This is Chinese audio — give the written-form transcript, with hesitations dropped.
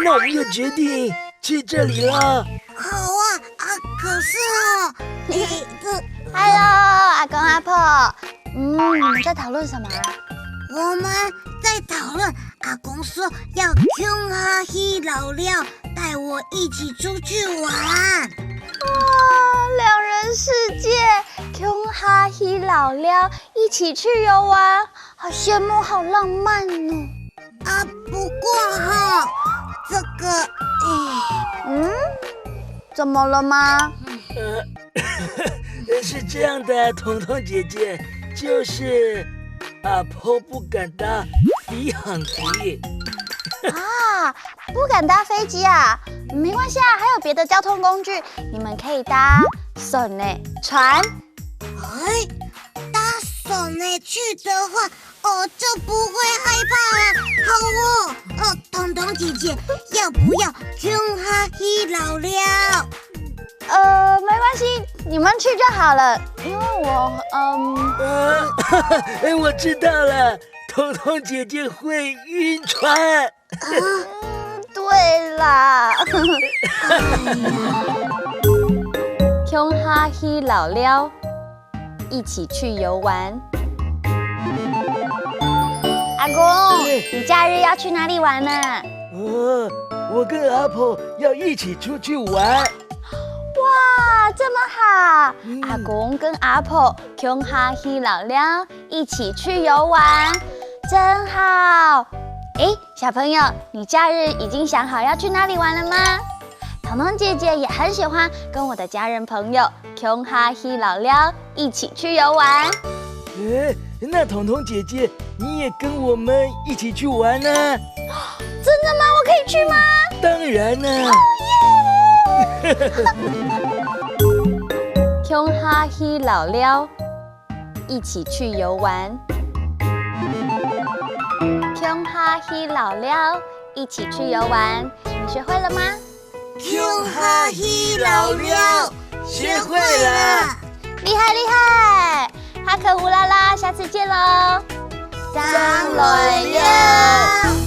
那我们就决定去这里了。好啊，可是Hello， 阿公阿婆，你们在讨论什么啊？我们在讨论阿公说要穷哈希老廖带我一起出去玩。两人世界，穷哈希老廖一起去游玩，好羡慕，好浪漫哦。不过这个，怎么了吗？是这样的，彤彤姐姐，就是阿婆不敢搭飞航机。不敢搭飞机啊？没关系啊，还有别的交通工具，你们可以搭船。搭手呢去的话，就不会害怕了。好彤彤姐姐，要不要穷哈希老廖？没关系，你们去就好了，因为我知道了，彤彤姐姐会晕船。对啦。穷哈希老廖一起去游玩。阿公，你假日要去哪里玩呢？我跟阿婆要一起出去玩。哇，这么好！阿公跟阿婆穷哈希老廖一起去游玩，真好！小朋友，你假日已经想好要去哪里玩了吗？彤彤姐姐也很喜欢跟我的家人朋友穷哈希老廖一起去游玩。那彤彤姐姐，你也跟我们一起去玩呢？真的吗？我可以去吗？当然呢。穷哈希老廖一起去游玩。穷哈希老廖一起去游玩，你学会了吗？穷哈希老廖学会了，厉害厉害！哈克乌拉拉，下次见喽！张来了。